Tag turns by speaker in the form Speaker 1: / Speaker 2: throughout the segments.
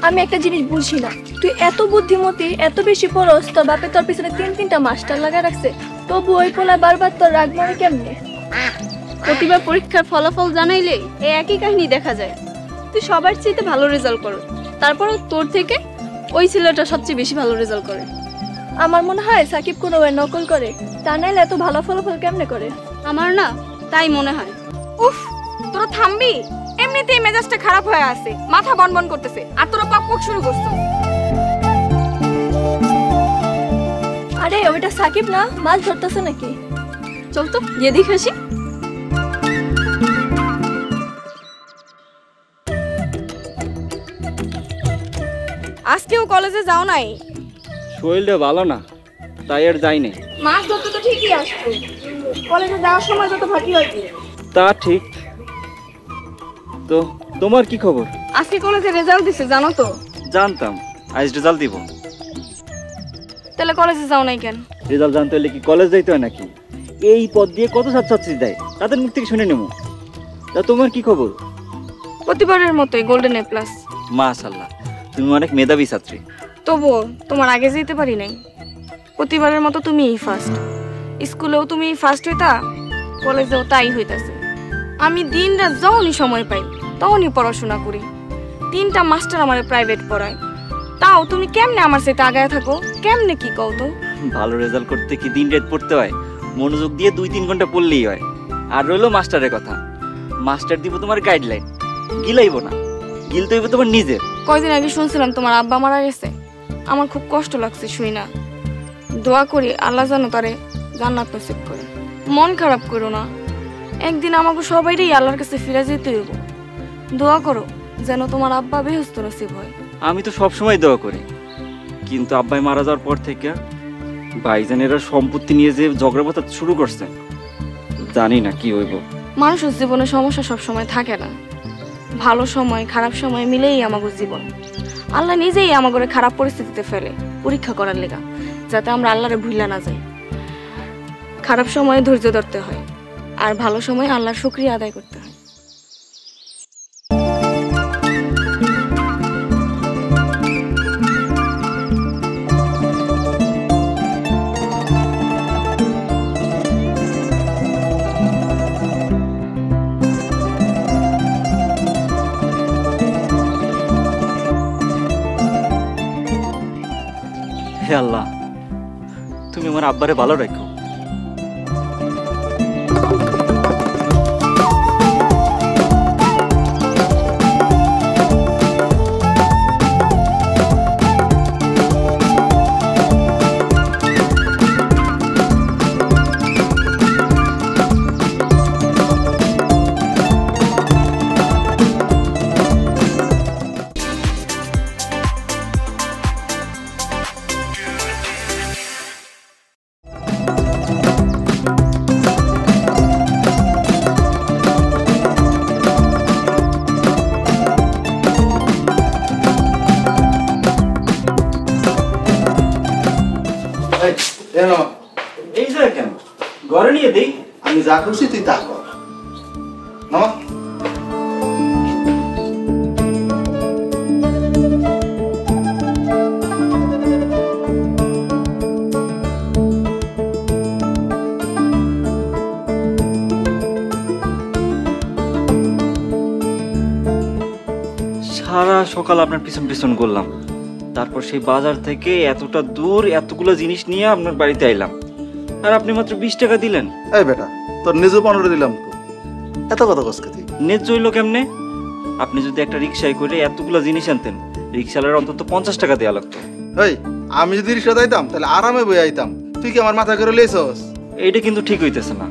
Speaker 1: আমি একটা জিনিস বুঝি না, তুই এত বুদ্ধিমতী, এত বেশি পড়স, তোর বাপে তোর পিছনে তিনটা মাস্টার লাগা রাখছে, তবু ওই পোলা বারবার তোর রাগ মানে কেমনে?
Speaker 2: প্রতিবার পরীক্ষার ফলাফল জানাইলে এই একই কাহিনী দেখা যায়। তুই সবার চেয়ে ভালো রেজাল্ট করো, তারপরও তোর থেকে ওই ছেলেটা সবচেয়ে বেশি ভালো রেজাল্ট করে।
Speaker 1: আমার মনে হয় সাকিব কোনো নকল করে, তা নাইলে এত ভালো ফলাফল কেমনে করে?
Speaker 2: আমার না তাই মনে হয়।
Speaker 3: উফ, তোরা থামবি? এমনিতেই মেজাজটা খারাপ হয়ে আছে, মাথা বনবন করতেছে, আর তোরা পক শুরু করছো।
Speaker 1: আরে ওইটা সাকিব না, মাছ ধরতেছে নাকি?
Speaker 2: চল তো গিয়ে দেখে আসি।
Speaker 3: আজকেও কলেজে যাও নাই?
Speaker 4: শরীরটা ভালো না, তাই আর যাই নাই।
Speaker 3: মাছ ধরতে তো ঠিকই আসতো, কলেজে যাওয়ার সময় যত ফাঁকি হয়।
Speaker 4: তা ঠিক। তো তোমার কি খবর?
Speaker 3: আজকে কলেজে রেজাল্ট দিছে জানো তো?
Speaker 4: জানতাম আজ রেজাল্ট দিব।
Speaker 3: তাহলে কলেজে যাও নাই কেন?
Speaker 4: রেজাল্ট জানতে হলে কি কলেজ যাইতে হয় নাকি? এই পদ দিয়ে কত ছাত্রছাত্রী দেয়, তাদের মুখ থেকে শুনে নেব। তা তোমার কি খবর?
Speaker 3: প্রতিবারের মতোই গোল্ডেন এ প্লাস।
Speaker 4: মাশাআল্লাহ, তুমি অনেক মেধাবী ছাত্রী।
Speaker 3: তবুও তোমার আগে যেতে পারি নাই। প্রতিবারের মতো তুমিই ফার্স্ট, স্কুলেও তুমি ফার্স্ট হইতা, কলেজেও তাই হইতাছে। আমি দিন রাত যখনই সময় পাই তখনই পড়াশোনা করি। 3টা মাস্টার আমার প্রাইভেট পড়ায়, তাও তুমি কেমনে আমার সাথে আগায় থাকো? কেমনে কি কও তো?
Speaker 4: ভালো রেজাল্ট করতে কি দিন রাত পড়তে হয়? মনোযোগ দিয়ে 2-3 ঘন্টা পড়লেই হয়। আর রইলো মাস্টারের কথা, মাস্টার দিব তোমার গাইডলাইন, গিলাইব না, গিলতে হইব তোমার নিজের।
Speaker 3: কয়দিন আগে শুনছিলাম তোমার আব্বা মারা গেছে, আমার খুব কষ্ট লাগছে শুই না। দোয়া করি আল্লাহ যেন তারে জান্নাত নসিব করে। মন খারাপ করো না, একদিন আমাকে সবাইরই আল্লাহর কাছে ফিরে যেতে হইব। দোয়া করো যেন তোমার আব্বা বেহেশত নসিব হয়।
Speaker 4: আমি তো সবসময় দোয়া করি, কিন্তু আব্বাই মারা যাওয়ার পর থেকে ভাইজানেরা সম্পত্তি নিয়ে যে ঝগড়াবাতা শুরু করছে, জানি না কি হইব।
Speaker 3: মানুষের জীবনে সমস্যা সব সময় থাকে না, ভালো সময় খারাপ সময় মিলেই আমাদের জীবন। আল্লাহ নিজেই আমাদের খারাপ পরিস্থিতিতে ফেলে পরীক্ষা করার লেগা, যাতে আমরা আল্লাহরে ভুইলা না যাই। খারাপ সময়ে ধৈর্য ধরতে হয়, আর ভালো সময় আল্লাহর শুকরিয়া আদায় করতে হয়।
Speaker 4: হে আল্লাহ, তুমি আমার আব্বারে ভালো রাখো। এই যে কেন ঘরে নিয়ে দেই?
Speaker 5: আমি যা করছি তুই তা কর। মামা
Speaker 4: সারা সকাল আপনার পিছন পিছন করলাম, তারপর সেই বাজার থেকে এতটা দূর এতগুলো জিনিস নিয়ে আপনার বাড়িতে আইলাম, আর আপনি মাত্র 20 টাকা দিলেন।
Speaker 5: এই বেটা, তোর নিজে 15 দিলাম তো, এত কথা কসকে তুই?
Speaker 4: ন্যায্য হইলো কেমনে? আপনি যদি একটা রিক্সায় করে এতগুলো জিনিস আনতেন, রিক্সালার অন্তত 50 টাকা দেওয়া লাগতো।
Speaker 5: এই আমি যদি রিক্সা যাইতাম তাহলে আরামে বই আইতাম, তুই কি আমার মাথা করে লইছস?
Speaker 4: এইটা কিন্তু ঠিক হইতেছে না,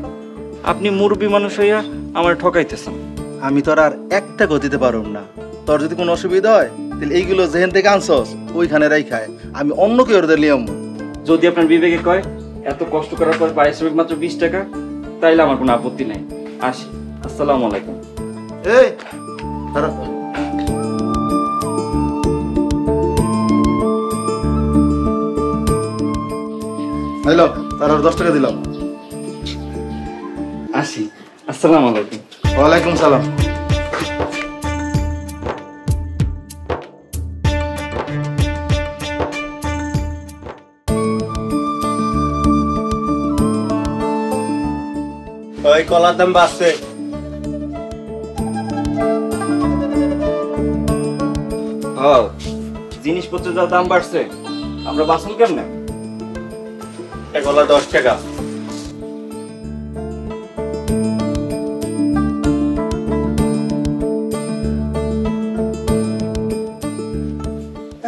Speaker 4: আপনি মুরব্বী মানুষ হইয়া আমার ঠকাইতেছেন।
Speaker 5: আমি তোর আর একটা গতিতে পারুম না, তোর যদি কোনো অসুবিধা হয় তাহলে এইগুলো যেখান থেকে আনছস ওইখানে রাই খায়, আমি অন্য কেউ লিয়াম।
Speaker 4: যদি আপনার বিবেকে কয় এত কষ্ট করার পর পারিশ্রমিক মাত্র 20 টাকা, তাইলে আমার কোনো আপত্তি নাই। আসি, আসসালামু আলাইকুম।
Speaker 5: এই খারাপ হ্যালো, তার আর 10 টাকা দিলাম।
Speaker 4: আসি, আসসালামু আলাইকুম।
Speaker 5: ওয়ালাইকুম সালাম।
Speaker 6: ওই কলার দাম বাড়ছে।
Speaker 4: হ্যাঁ, জিনিসপত্রের যা দাম বাড়ছে, আমরা বাঁচুন কেমনে?
Speaker 6: একটা কলা 10 টাকা।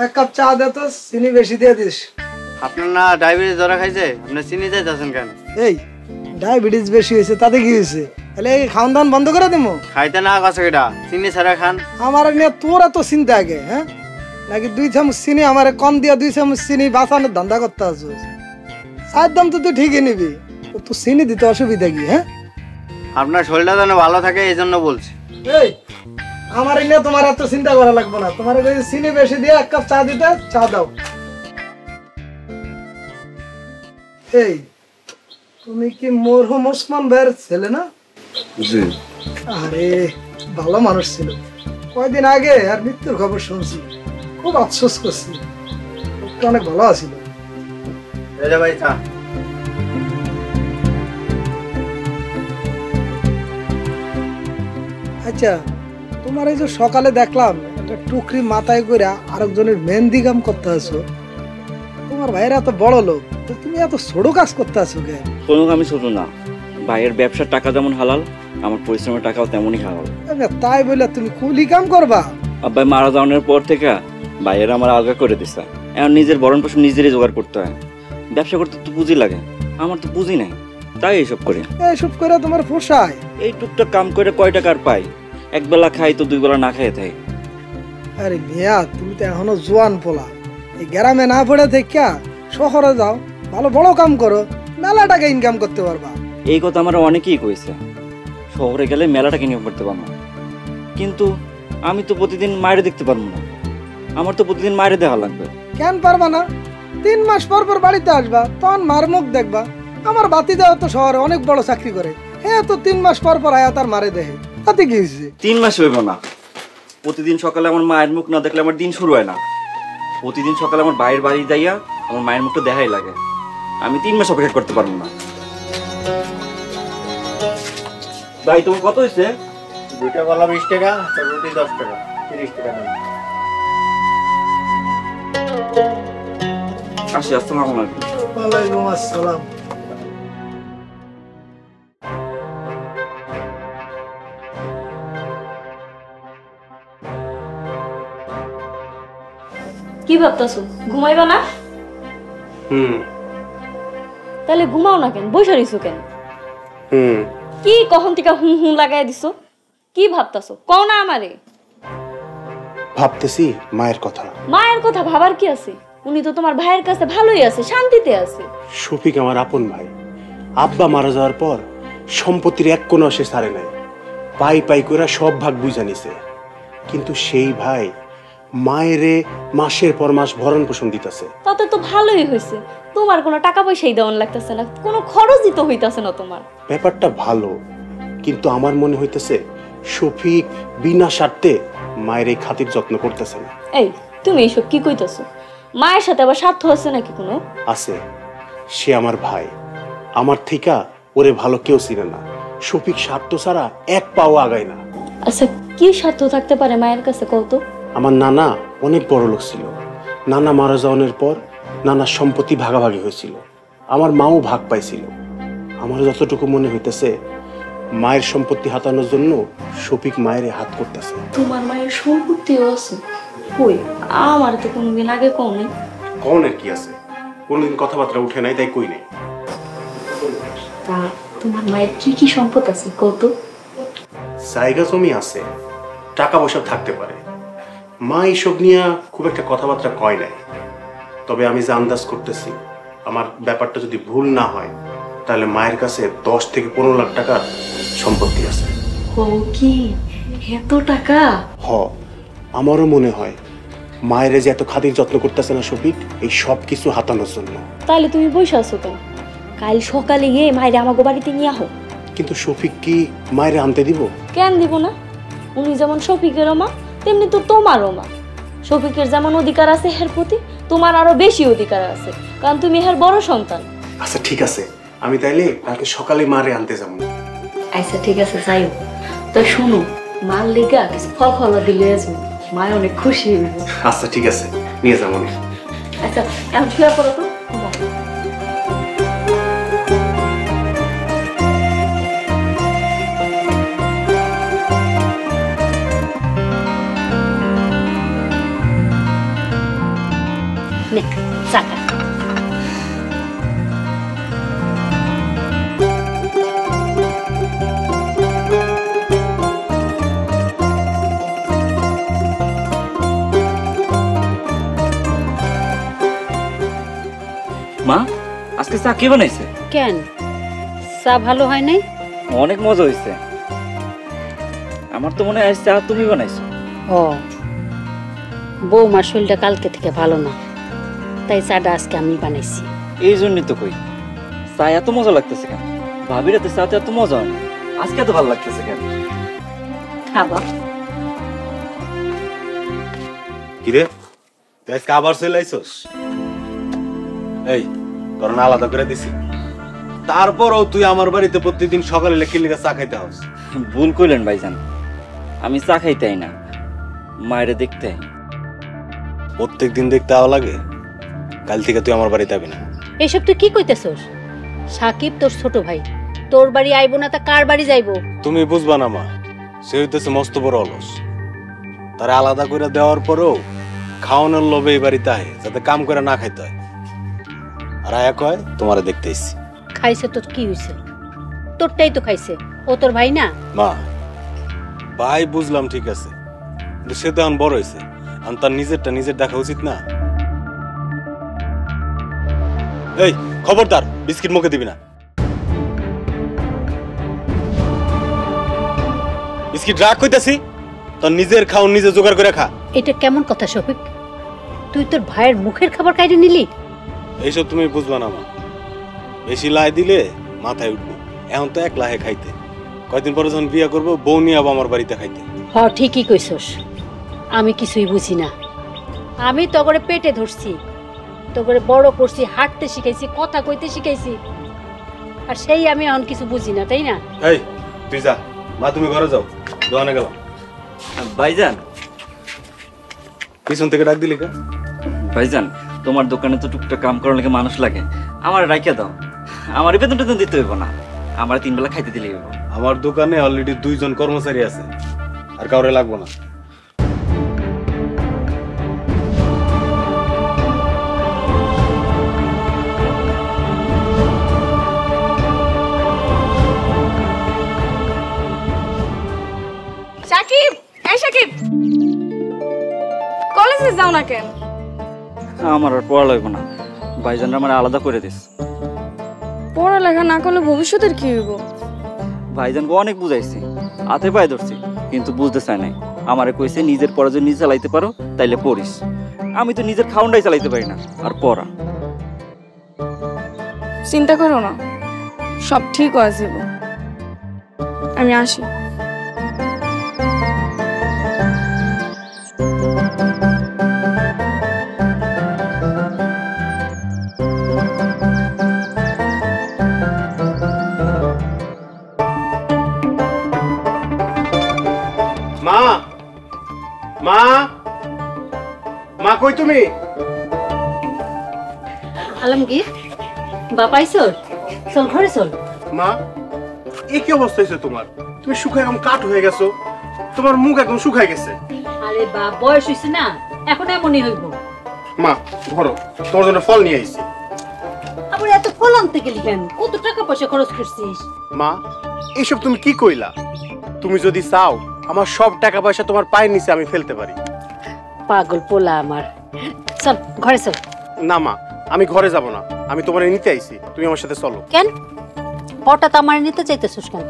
Speaker 7: এক কাপ চা দে তো, চিনি বেশি দিয়ে দিস।
Speaker 6: আপনার না ডায়াবেটিস ধরা খাইছে, আপনি চিনি যাইতেছেন কেন?
Speaker 7: এই ডায়াবেটিস বেশি হয়েছে, তাতে কি হয়েছে? তাহলে এই খাওয়ান দাওয়ান বন্ধ করে দেবো?
Speaker 6: খাইতে না কাছে কেটা, চিনি ছাড়া খান।
Speaker 7: আমার নিয়ে তোর এত চিন্তা আগে, হ্যাঁ? নাকি 2 চামচ চিনি আমার কম দিয়া 2 চামচ চিনি বাঁচানোর ধান্দা করতে আছো? চায়ের দাম তো তুই ঠিকই নিবি, তো চিনি দিতে অসুবিধা কি? হ্যাঁ,
Speaker 6: আপনার শরীরটা যেন ভালো থাকে এই জন্য বলছি।
Speaker 7: এই আমার নিয়ে তোমার এত চিন্তা করা লাগবে না। তোমার যদি চিনি বেশি দিয়ে 1 কাপ চা দিতে, চা দাও। এই তুমি কি মরহুম ওসমান ভাইয়ের ছেলে না?
Speaker 4: জি।
Speaker 7: আরে ভালো মানুষ ছিল, কয়দিন আগে আর মৃত্যুর খবর শুনছি, খুব আফসোস করছি। লোকটা অনেক ভালো আছিল।
Speaker 6: ভাই চা।
Speaker 7: আচ্ছা, তোমার এই যে সকালে দেখলাম একটা টুকরি মাথায় করে আরেকজনের মেহেন্দি কাম করতে আছো, তোমার ভাইয়েরা এত বড় লোক, তো তুমি এত ছোট কাজ করতে আছো কেন?
Speaker 4: কোনো আমি ছোট না, ভাইয়ের ব্যবসার টাকা যেমন হালাল, আমার পরিশ্রমের টাকাও তেমনই হালাল।
Speaker 7: তাই বলে তুমি কুলি কাম করবা?
Speaker 4: আব্বাই মারা যাওয়ার পর থেকে ভাইয়ের আমার আলগা করে দিছে। এখন নিজের ভরণ পোষণ নিজেরই জোগাড় করতে হয়। ব্যবসা করতে তো পুঁজি লাগে, আমার তো পুঁজি নাই, তাই এইসব করি।
Speaker 7: এইসব করে তোমার পোষায়?
Speaker 4: এই টুকটাক কাম করে কয় টাকার পাই, একবেলা খাই তো 2 বেলা না খাই থাই।
Speaker 7: আরে মিয়া, তুমি তো এখনো জোয়ান পোলা, এই গ্রামে না পড়ে থেকে শহরে যাও, ভালো বড় কাম করো, মেলা টাকা ইনকাম করতে পারবা।
Speaker 4: এই কথা আমার অনেকেই কইছে, শহরে গেলে মেলা টাকা ইনকাম করতে পারবো, কিন্তু আমি তো প্রতিদিন মায়ের দেখতে পারবো না। আমার তো প্রতিদিন মায়ের দেখা লাগবে।
Speaker 7: কেন পারবা না? 3 মাস পর পর বাড়িতে আসবা, তখন মার মুখ দেখবা। আমার বাতিদাও তো শহরে অনেক বড় চাকরি করে, হ্যাঁ, তো 3 মাস পর পর আয়া তার মারে দেখে, তাতে কি হয়েছে?
Speaker 4: 3 মাস হইব না, প্রতিদিন সকালে আমার মায়ের মুখ না দেখলে আমার দিন শুরু হয় না। প্রতিদিন সকালে আমার ভাইয়ের বাড়ি যাইয়া আমার মায়ের মুখটা দেখাই লাগে। আমি 3 মাস অপেক্ষা করতে পারবো না। ভাই তোমার কত হয়েছে?
Speaker 6: 2টা কলা 20 টাকা, একটা রুটি 10 টাকা, 30 টাকা দাম।
Speaker 4: আসি, আসসালামু আলাইকুম।
Speaker 7: ওয়ালাইকুম আসসালাম।
Speaker 2: কি ভাবতাছো, ঘুমাইবা না? তাহলে ঘুমাও না কেন, বসে রইছো কেন? কি কখন থেকে হুম হুম লাগাই দিছো? কি ভাবতাছো, কও না আমারে।
Speaker 8: ভাবতেছি মায়ের কথা।
Speaker 2: মায়ের কথা ভাবার কি আছে? উনি তো তোমার ভাইয়ের কাছে ভালোই আছে, শান্তিতে আছে।
Speaker 8: শফিক আমার আপন ভাই, আব্বা মারা যাওয়ার পর সম্পত্তির এক কোনো সে ছাড়ে নাই, পাই পাই করে সব ভাগ বুঝা নিছে। কিন্তু সেই ভাই মায়েরে মাসের পর মাস ভরণ পোষণ দিতেছে।
Speaker 2: তাতে তো ভালোই হয়েছে, তোমার কোনো টাকা পয়সাই দেওয়ান লাগতেছে না, কোনো খরচই তো হইতাছে না তোমার।
Speaker 8: ব্যাপারটা ভালো, কিন্তু আমার মনে হইতেছে শফিক বিনা স্বার্থে মায়ের এই খাতির যত্ন করতেছে না।
Speaker 2: এই তুমি এইসব কি কইতাছো? মায়ের সাথে আবার স্বার্থ আছে নাকি কোনো?
Speaker 8: আছে, সে আমার ভাই, আমার থেকে ওরে ভালো কেউ চিনে না। শফিক স্বার্থ ছাড়া এক পাও আগায় না।
Speaker 2: আচ্ছা, কি স্বার্থ থাকতে পারে মায়ের কাছে কত?
Speaker 8: আমার নানা অনেক বড় লোক ছিল, নানা মারা যাওয়ার পর নানার সম্পত্তি ভাগাভাগি হয়েছিল, আমার মাও ভাগ পাইছিল। আমার যতটুকু মনে হইতেছে মায়ের সম্পত্তি হাতানোর জন্য শফিক মায়ের হাত করতেছে।
Speaker 2: তোমার মায়ের সম্পত্তিও আছে? কই, আমার তো কোনোদিন আগে কওনি।
Speaker 8: কনের কি আছে, কোনদিন কথাবার্তা উঠে নাই তাই কই নাই।
Speaker 2: তা তোমার মায়ের কি কি সম্পদ আছে কত?
Speaker 8: জায়গা জমি আছে, টাকা পয়সা থাকতে পারে। মা এইসব নিয়ে খুব একটা কথাবার্তা কয় নাই, তবে আমি যে আন্দাজ করতেছি আমার ব্যাপারটা যদি ভুল না হয় তাহলে মায়ের কাছে 10 থেকে 15 লাখ টাকার সম্পত্তি আছে।
Speaker 2: ও কি এত টাকা?
Speaker 8: হ, আমারও মনে হয় মায়ের যে এত খাতির যত্ন করতেছে না শফিক, এই সব কিছু হাতানোর জন্য।
Speaker 9: তাহলে তুমি বসে আছো কেন? কাল সকালে গিয়ে মায়ের আমাকে বাড়িতে নিয়ে আহো।
Speaker 8: কিন্তু শফিক কি মায়ের আনতে দিব?
Speaker 9: কেন দিব না? উনি যেমন শফিকেরও মা, তেমনি তো তোমারও মা। শফিকের যেমন অধিকার আছে হের প্রতি, তোমার আরো বেশি অধিকার আছে, কারণ তুমি হের বড় সন্তান।
Speaker 8: আচ্ছা ঠিক আছে, আমি তাইলে কালকে সকালে মারে আনতে যাবো।
Speaker 9: আচ্ছা ঠিক আছে, যাই হোক। তো শুনো, মার লেগা কিছু ফল ফলা দিলে আসবো, মায় অনেক খুশি হইব।
Speaker 8: আচ্ছা ঠিক আছে, নিয়ে যাবো।
Speaker 9: আচ্ছা এখন শুয়ে পড়ো তো। নে চাকা।
Speaker 4: মা, আজকে চা কে বানাইছে?
Speaker 10: কেন, চা ভালো হয় নাই?
Speaker 4: অনেক মজা হয়েছে। আমার তো মনে হয় চা তুমি বানাইছো।
Speaker 10: ও, বৌমার শরীরটা কালকে থেকে ভালো না, তাই চাটা আজকে আমি বানাইছি।
Speaker 4: এই জন্যই তো কই চা এত মজা লাগতেছে কেন? ভাবির হাতে চা তো এত মজা হয় না, আজকে এত ভালো লাগতেছে কেন?
Speaker 10: খাবার
Speaker 8: কিরে, তুই আজকে আবার চলে আইছস? এই তোর না আলাদা করে দিছি, তারপরও তুই আমার বাড়িতে প্রতিদিন সকালে লেখা চা খাইতে হস।
Speaker 4: ভুল কইলেন ভাইজান, আমি চা খাইতেই না, মায়েরে দেখতে।
Speaker 8: প্রত্যেক দিন দেখতে আওয়া লাগে? কাল থেকে তুই আমার বাড়িতে আবি না।
Speaker 10: এসব তুই কি কইতেছস? সাকিব তোর ছোট ভাই, তোর বাড়ি আইবো না তা কার বাড়ি যাইবো?
Speaker 8: তুমি বুঝবা না মা, সে হইতেছে মস্ত বড় অলস। তারা আলাদা করে দেওয়ার পরেও খাওয়ানোর লোভে এই বাড়িতে আহে, যাতে কাম করে না খাইতে হয়। আর আয়া কয় তোমারে দেখতে এসছি।
Speaker 10: খাইছে তোর কি হইছে? তোরটাই তো খাইছে, ও তোর ভাই না?
Speaker 8: মা, ভাই বুঝলাম ঠিক আছে, কিন্তু সে তো এখন বড় হয়েছে, আর তার নিজেরটা নিজের দেখা উচিত না? এই খবরদার, বিস্কিট মুখে দিবি না। বিস্কিট রাখ কইতাছি, তোর নিজের খাওন নিজে জোগাড় করে খা।
Speaker 10: এটা কেমন কথা শফিক? তুই তোর ভাইয়ের মুখের খাবার খাইতে নিলি?
Speaker 8: এইসব তুমি বুঝবা না মা, বেশি লাই দিলে মাথায় উঠবো। এখন তো এক লাহে খাইতে, কয়দিন পরে যখন বিয়ে করবো বউ নিয়ে আবার আমার বাড়িতে খাইতে।
Speaker 10: হ, ঠিকই কইছস, আমি কিছুই বুঝি না। আমি তগরে পেটে ধরছি, তগরে বড় করছি, হাঁটতে শিখাইছি, কথা কইতে শিখাইছি, আর সেই আমি এখন কিছু বুঝি না, তাই না?
Speaker 8: এই তুই যা মা, তুমি ঘরে যাও, দোকানে গেলাম।
Speaker 4: ভাইজান,
Speaker 8: পিছন থেকে ডাক দিলি কে?
Speaker 4: ভাইজান, তোমার দোকানে তো টুকটাক কাম করার লাগে মানুষ লাগে, আমার রাইখা দাও। আমার বেতন টেতন দিতে হইব না, আমার 3 বেলা খাইতে দিলেই হইব।
Speaker 8: আমার দোকানে অলরেডি 2 জন কর্মচারী আছে, আর কাউরে লাগবো না।
Speaker 3: সাকিব, এই সাকিব, কলেজে যাও না কেন?
Speaker 4: আমার আর পড়া লাগবে না, ভাইজান আমার আলাদা করে দিস।
Speaker 3: পড়ালেখা না করলে ভবিষ্যতের কি হইব?
Speaker 4: ভাইজানকে অনেক বুঝাইছি, হাতে পায়ে ধরছি, কিন্তু বুঝতে চায় নাই। আমারে কইছে নিজের পড়া যদি নিজে চালাইতে পারো তাইলে পড়িস। আমি তো নিজের খাউন্ডাই চালাইতে পারি না, আর পড়া।
Speaker 3: চিন্তা করো না, সব ঠিক হয়ে যাবে। আমি আসি।
Speaker 8: মা, মা, মা কই তুমি?
Speaker 10: আলমগীর, বাবা আইছস? চল ঘরে চল।
Speaker 8: মা, এই কি অবস্থা হয়েছে তোমার? তুমি শুকায় একদম কাঠ হয়ে গেছো, তোমার মুখ একদম শুকায় গেছে।
Speaker 10: আরে বাপ, বয়স হইছে না, এখন এমনই হইব।
Speaker 8: মা ধরো, তোমার জন্য ফল নিয়ে আইছি।
Speaker 10: আবার এত ফল আনতে গেলি কেন? কত টাকা পয়সা খরচ করছিস?
Speaker 8: মা, এইসব তুমি কি কইলা? তুমি যদি চাও আমার সব টাকা পয়সা তোমার পায়ের নিচে আমি ফেলতে পারি।
Speaker 10: পাগল পোলা আমার। চল ঘরে চল।
Speaker 8: না মা, আমি ঘরে যাব না, আমি তোমার নিতে আইছি, তুমি আমার সাথে চলো।
Speaker 10: কেন হঠাৎ আমার নিতে চাইতেছিস কেন?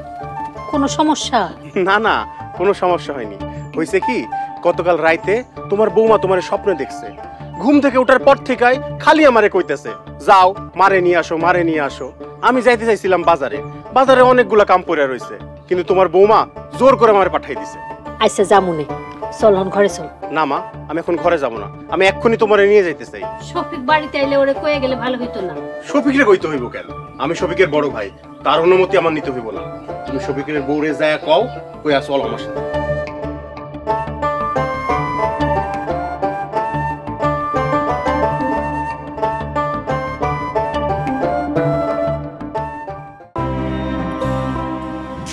Speaker 10: কোনো সমস্যা?
Speaker 8: না না, কোনো সমস্যা হয়নি। হয়েছে কি, গতকাল রাইতে তোমার বৌমা তোমার স্বপ্নে দেখছে। ঘুম থেকে ওঠার পর থেকেই খালি আমারে কইতেছে, যাও মারে নিয়ে আসো, মারে নিয়ে আসো। আমি যাইতে চাইছিলাম বাজারে, বাজারে অনেকগুলা কাম পড়ে রয়েছে, কিন্তু তোমার বৌমা জোর করে আমারে পাঠাই দিছে।
Speaker 10: আচ্ছা জামুনে, চল হন ঘরে চল।
Speaker 8: না মা, আমি এখন ঘরে যাব না, আমি এক্ষুনি তোমারে নিয়ে যাইতে চাই।
Speaker 10: শফিক বাড়িতে আইলে ওরে কয়ে গেলে ভালো হইতো না?
Speaker 8: শফিকরে কইতে হইব কেন? আমি শফিকের বড় ভাই, তার অনুমতি আমার নিতে হইব না। তুমি শফিকের বউরে যায় কও, কইয়া চল আমার সাথে।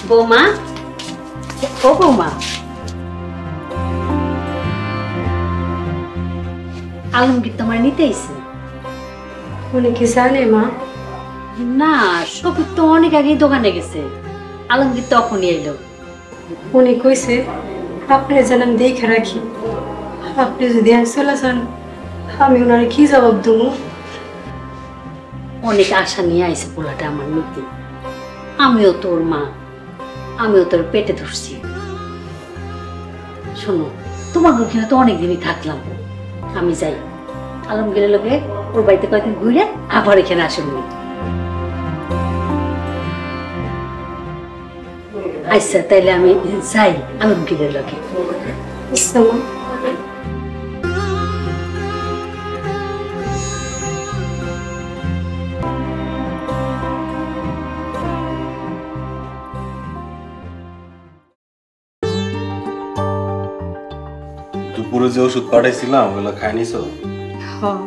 Speaker 10: বৌমা, ও বৌমা, আলমগীর তোমার নিতে আইছে।
Speaker 11: উনি কি জানে মা?
Speaker 10: না, শফিক তো অনেক আগেই দোকানে গেছে, আলমগীর তখনই এলো।
Speaker 11: উনি কইছে আপনার যেন আমি দেখে রাখি, আপনি যদি আর চলে যান আমি ওনারে কি জবাব দেবো?
Speaker 10: অনেক আশা নিয়ে আইছে পোলাটা আমার নিতে। আমিও তোর মা, আমিও তোর পেটে ধরছি। শোনো, তোমার ওখানে তো অনেকদিনই থাকলাম, আমি যাই আলমগীরের লোকে ওর বাড়িতে কয়েকদিন ঘুরে আবার এখানে আসুন। আচ্ছা তাইলে আমি যাই আলমগীরের লোকে।
Speaker 11: আচ্ছা মা।
Speaker 12: দুপুরে যে ওষুধ পাঠাইছিলাম ওগুলো খাই নিছো?
Speaker 11: হ্যাঁ।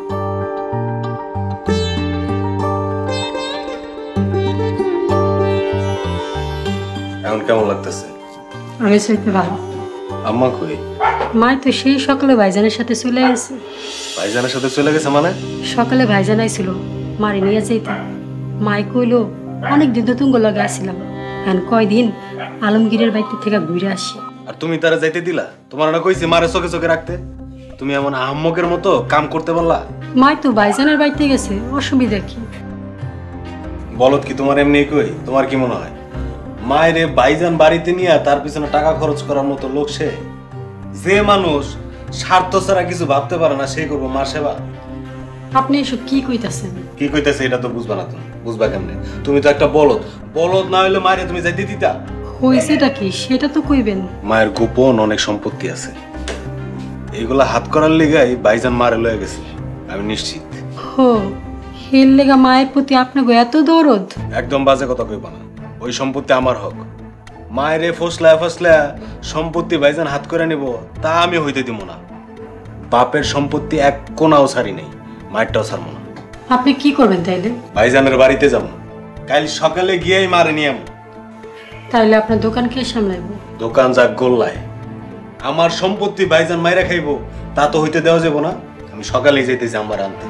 Speaker 12: এখন কেমন লাগতেছে?
Speaker 11: আমি চাইতে ভালো।
Speaker 12: আম্মা কই?
Speaker 11: মা তো সেই সকালে ভাইজানের সাথে চলে গেছে।
Speaker 12: ভাইজানের সাথে চলে গেছে মানে?
Speaker 11: সকালে ভাইজান আইছিল মারি নিয়ে যাইতে। মাই কইলো অনেকদিন তো তুঙ্গ লগে আসছিলাম, এখন কয়দিন আলমগীরের বাড়িতে থেকে ঘুরে আসি।
Speaker 12: আর তুমি তারা যাইতে দিলা? তোমার না কইছি মারে চোখে চোখে রাখতে? তুমি এমন আহম্মকের মতো কাম করতে পারলা?
Speaker 11: মাই তো ভাইজানের বাড়িতে গেছে, অসুবিধা কি?
Speaker 12: বলত কি তোমার এমনি কই? তোমার কি মনে হয় মায়েরে ভাইজান বাড়িতে নিয়ে তার পিছনে টাকা খরচ করার মতো লোক সে? যে মানুষ স্বার্থ ছাড়া কিছু ভাবতে পারে না সে করবো মার সেবা?
Speaker 11: আপনি এসব কি কইতাছেন?
Speaker 12: কি কইতেছে এটা তো বুঝবা না তুমি। বুঝবা কেমনে? তুমি তো একটা বলদ, বলদ না হইলে মায়েরে তুমি যাইতে দিতা?
Speaker 11: হইছেটা কি সেটা তো কইবেন।
Speaker 12: মায়ের গোপন অনেক সম্পত্তি আছে, এগুলা হাত করার লেগাই ভাইজান মারে লয়ে গেছে, আমি নিশ্চিত।
Speaker 11: হো, হের লেগা মায়ের প্রতি আপনাকে এত দরদ?
Speaker 12: একদম বাজে কথা কইবা না, ওই সম্পত্তি আমার হক। মায়েরে ফসলা ফসলা সম্পত্তি ভাইজান হাত করে নেব তা আমি হইতে দিব না। বাপের সম্পত্তি এক কোনাও ছাড়ি নেই, মায়েরটাও ছাড়বো না।
Speaker 11: আপনি কি করবেন তাইলে?
Speaker 12: ভাইজানের বাড়িতে যাব, কাল সকালে গিয়েই মারে নিয়ে আমো।
Speaker 11: তাইলে আপনার দোকান কে সামলাইব?
Speaker 12: দোকান যাক গোল্লায়, আমার সম্পত্তি ভাইজান মাইরা খাইবো তা তো হইতে দেওয়া যাব না। আমি সকালেই যাইতেছি আমার আনতে।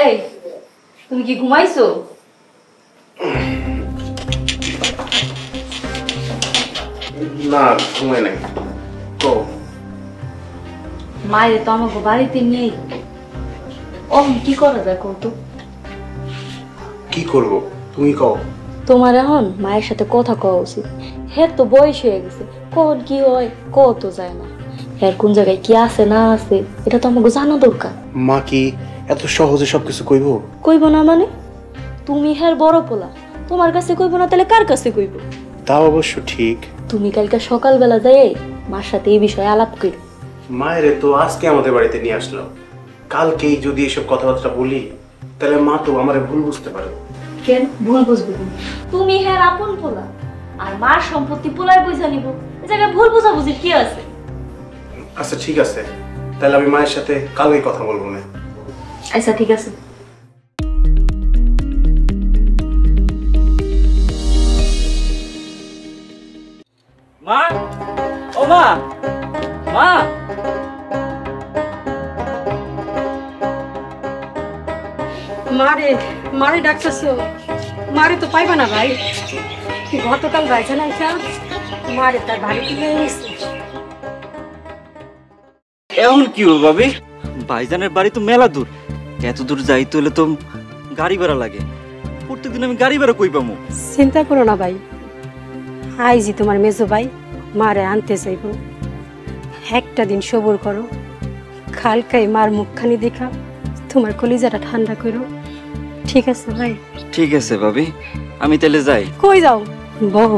Speaker 9: এই তুমি কি ঘুমাইছো?
Speaker 8: না ঘুমাই নাই। তো
Speaker 9: মায়ের তো আমাকে বাড়িতে নেই, কি করা যায় কত?
Speaker 8: কি করব তুমি কও।
Speaker 9: তোমার এখন মায়ের সাথে কথা কওয়া উচিত। হের তো বয়স হয়ে গেছে, কখন কি হয় কত যায় না। হের কোন জায়গায় কি আছে না আছে এটা তো আমাকে জানা দরকার।
Speaker 8: মা কি এত সহজে সবকিছু কইব?
Speaker 9: কইব না মানে? তুমি হের বড় পোলা, তোমার কাছে কইব না তাহলে কার কাছে কইব?
Speaker 8: তা অবশ্য ঠিক।
Speaker 9: তুমি কালকে সকালবেলা যাই মার সাথে এই বিষয়ে আলাপ করি।
Speaker 8: মায়েরে তো আজকে আমাদের বাড়িতে নিয়ে আসলো, কালকেই যদি এসব কথাবার্তা বলি তাহলে মা তো আমারে ভুল বুঝতে পারে।
Speaker 9: কেন ভুল বুঝবো? তুমি হের আপন পোলা, আর মার সম্পত্তি পোলায় বুঝা নিব, এই জায়গায় ভুল বুঝাবুঝির কি আছে?
Speaker 8: আচ্ছা ঠিক আছে, তাহলে আমি মায়ের সাথে কালকে কথা বলবো না।
Speaker 9: আচ্ছা ঠিক আছে।
Speaker 4: মা, ও মা, মা।
Speaker 11: মারে মারে ডাকতেছো? মারে তো পাইবা না ভাই, গতকাল ভাইজান আইসা মারে তার বাড়িতে নিয়ে এসেছি।
Speaker 4: এখন কি হবে ভাবি? ভাইজানের বাড়ি তো মেলা দূর, এত দূর যাইতে হলে তো গাড়ি ভাড়া লাগে। প্রত্যেকদিন আমি গাড়ি ভাড়া কই পামু?
Speaker 11: চিন্তা করো না ভাই, আইজি তোমার মেজো ভাই মারে আনতে চাইব। একটা দিন সবর করো, কালকাই মার মুখখানি দেখা তোমার কলিজাটা ঠান্ডা করো। ঠিক আছে ভাই?
Speaker 4: ঠিক আছে ভাবি, আমি তাহলে যাই।
Speaker 11: কই যাও? বহ,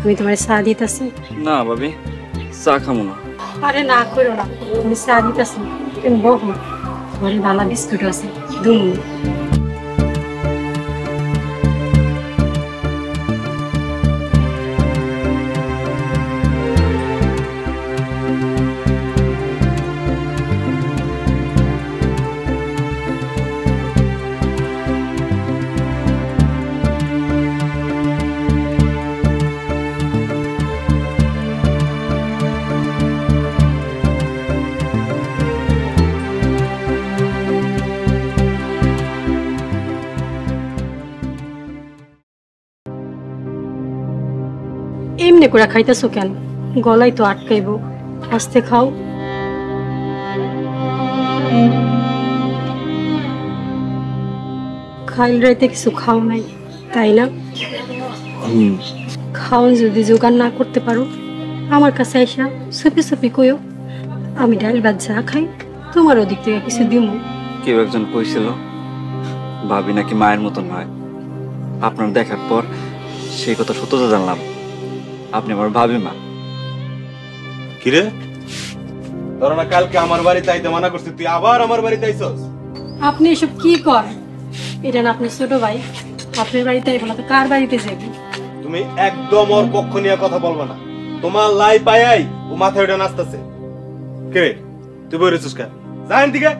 Speaker 11: আমি তোমার চা দিতেছি।
Speaker 4: না ভাবি, চা খামো না।
Speaker 11: আরে না করো না, আমি চা দিতেছি, তুমি বহ। ঘরে ভালো বিস্কুট আছে, দুমু। এমনি করে খাইতেছো কেন? গলাই তো আটকাইব, আস্তে খাও। খাইল রাইতে কিছু খাও নাই, তাই না? খাওন যদি জোগাড় না করতে পারো আমার কাছে আইসা চুপি চুপি কইও, আমি ডাল ভাত যা খাই তোমার ওদিক থেকে কিছু দিব।
Speaker 4: কেউ একজন কইছিল ভাবি নাকি মায়ের মতন হয়। আপনার দেখার পর সেই কথা সত্যতা জানলাম, আপনি আমার ভাবি মা।
Speaker 12: কিরে, তোরা না কালকে আমার বাড়িতে আইতে মানা করছিস, তুই আবার আমার বাড়িতে আইছস?
Speaker 11: আপনি এসব কি করেন? এটা না আপনার ছোট ভাই, আপনার বাড়িতে আইব না তো কার বাড়িতে যাবি?
Speaker 12: তুমি একদম ওর পক্ষ নিয়ে কথা বলবা না। তোমার লাই পায়াই ও মাথায় উঠে নাচতেছে। কে তুই বলেছিস কেন? যাই দিকে।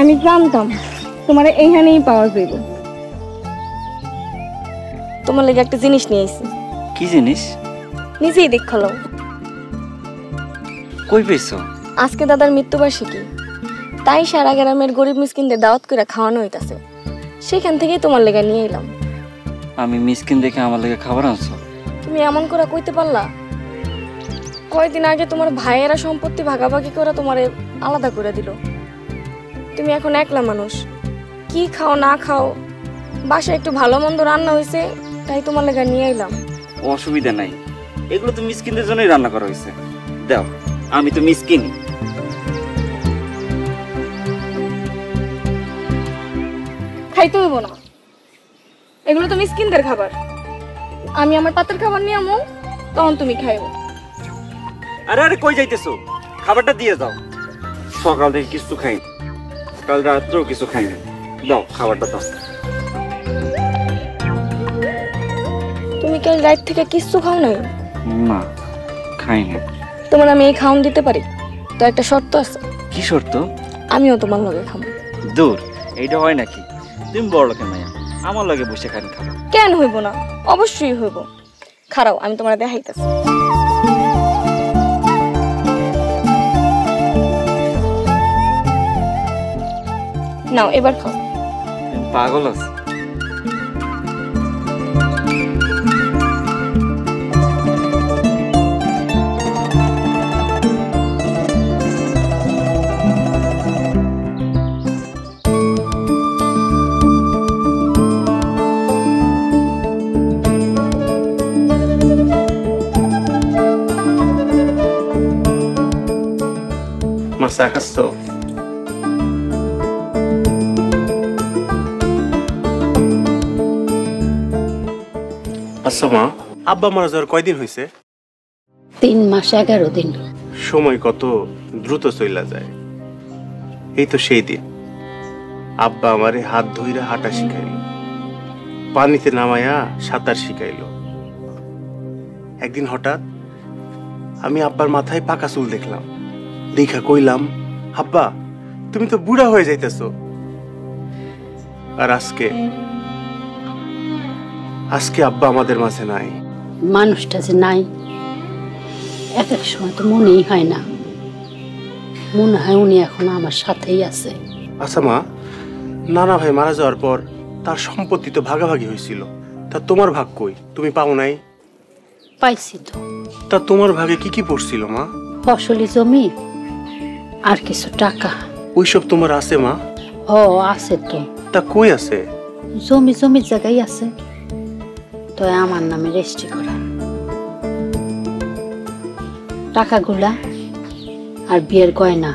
Speaker 3: আমি জানতাম তোমার এইখানেই পাওয়া যাইব। তোমার লেগে একটা জিনিস নিয়ে আইছি।
Speaker 4: কি জিনিস?
Speaker 3: নিজেই দেখালো।
Speaker 4: কই পেয়েছো?
Speaker 3: আজকে দাদার মৃত্যুবার্ষিকী, তাই সারা গ্রামের গরিব মিসকিনদের দাওয়াত করে খাওয়ানো হইতাছে। সেখান থেকেই তোমার লেগে নিয়ে এলাম।
Speaker 4: আমি মিসকিন দেখে আমার লেগে খাবার আনছো?
Speaker 3: তুমি এমন করে কইতে পারলা? কয়দিন আগে তোমার ভাইয়েরা সম্পত্তি ভাগাভাগি করে তোমারে আলাদা করে দিল। তুমি এখন একলা মানুষ, কি খাও না খাও, বাসায় একটু ভালো মন্দ রান্না হয়েছে তাই তোমার লেগে নিয়ে এলাম।
Speaker 4: অসুবিধা নাই, এগুলো তো মিসকিনদের জন্যই রান্না করা হয়েছে। দাও, আমি তো মিসকিন।
Speaker 3: খাইতে হইব না, এগুলো তো মিসকিনদের খাবার। আমি আমার পাতের খাবার নিয়ে আমো, তখন তুমি খাইও।
Speaker 4: আরে আরে কই যাইতেছো? খাবারটা দিয়ে দাও। সকাল থেকে কিছু খাই, কাল রাত্রেও কিছু খাই না। দাও খাবারটা দাও।
Speaker 3: তুমি কাল রাত থেকে কিছু খাও নাই?
Speaker 4: না, খাই না।
Speaker 3: তোমার আমি এই খাওন দিতে পারি, তো একটা শর্ত আছে।
Speaker 4: কি শর্ত?
Speaker 3: আমিও তোমার লগে খাবো।
Speaker 4: দূর, এইটা হয় নাকি? তুমি বড় লোকের মাইয়া, আমার লগে বসে খান খাবা।
Speaker 3: কেন হইব না? অবশ্যই হইব। খারাও, আমি তোমার দেখাইতেছি। নাও এবার খাও।
Speaker 4: পাগল আছে।
Speaker 8: চা খাচ্ছ? আচ্ছা মা, আব্বা মারা যাওয়ার কয়দিন হয়েছে?
Speaker 10: 3 মাস 11 দিন।
Speaker 8: সময় কত দ্রুত চইলা যায়। এই তো সেই দিন আব্বা আমারে হাত ধইরা হাঁটা শিখাইল, পানিতে নামায়া সাঁতার শিখাইল। একদিন হঠাৎ আমি আব্বার মাথায় পাকা চুল দেখলাম, দেখা কইলাম, আব্বা তুমি তো বুড়া হয়ে যাইতেছো। আর আজকে আব্বা আমাদের মাঝে নাই।
Speaker 10: মানুষটা যে নাই এক এক সময় তো মনেই হয় না, মনে হয় উনি এখন আমার সাথেই আছে।
Speaker 8: আচ্ছা মা, নানা ভাই মারা যাওয়ার পর তার সম্পত্তি তো ভাগাভাগি হয়েছিল, তা তোমার ভাগ কই? তুমি পাও নাই?
Speaker 10: পাইছি তো।
Speaker 8: তা তোমার ভাগে কি কি পড়ছিল মা?
Speaker 10: ফসলি জমি আর কিছু টাকা।
Speaker 8: ওইসব তোমার আছে মা?
Speaker 10: ও আছে তো।
Speaker 8: তা কই আছে?
Speaker 10: জমির জায়গায় আছে, তো আমার নামে রেজিস্ট্রি করা। টাকাগুলা আর বিয়ের গয়না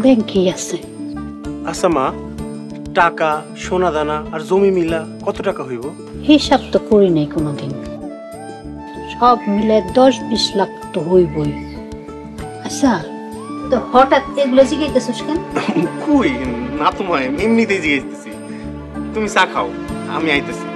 Speaker 10: ব্যাংকেই আছে।
Speaker 8: আচ্ছা মা, টাকা সোনা দানা আর জমি মিলা কত টাকা হইব?
Speaker 10: হিসাব তো করি নাই কোনোদিন, সব মিলে 10-20 লাখ তো হইবই। আচ্ছা, তো হঠাৎ এগুলো জিজ্ঞেস কেন?
Speaker 8: কই না, তোমায় এমনিতেই জিজ্ঞেসতেছি। তুমি চা খাও, আমি আইতেছি।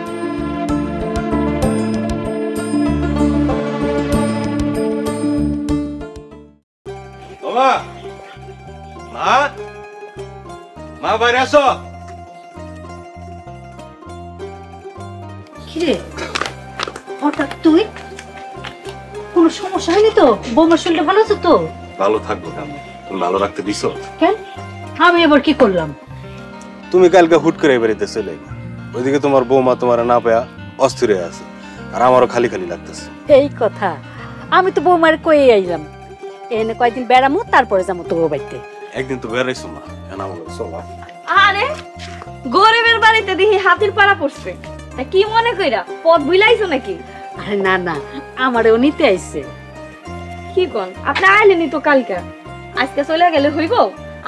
Speaker 12: মা বাইরে আসো।
Speaker 10: কিরে হঠাৎ তুই? কোনো সমস্যা হয়নি তো? বৌমার শরীরটা ভালো আছে তো?
Speaker 12: ভালো থাকবো কেন? তুমি ভালো রাখতে দিছো?
Speaker 10: কেন আমি এবার কি করলাম?
Speaker 12: তুমি কালকে হুট করে বাড়িতে চলে গেলে, ওইদিকে তোমার বৌমা তোমার না পেয়া অস্থির হয়ে আছে, আর আমারও খালি খালি লাগতেছে।
Speaker 10: এই কথা আমি তো বৌমার কয়ে আইলাম, এনে কয়েকদিন বেড়ামো, তারপরে যাবো তো বাড়িতে।
Speaker 12: একদিন তো বেড়াইছো মা, এনা বলো চলো।
Speaker 3: আরে গরিবের বাড়িতে দেখি হাতির পাড়া পড়ছে, তা কি মনে কইরা পথ ভুলাইছো নাকি?
Speaker 10: আরে না না, আমারও নিতে আইছে।
Speaker 3: কি কোন আপনি আইলেনি তো কালকে, আজকে চলে গেলে হইব?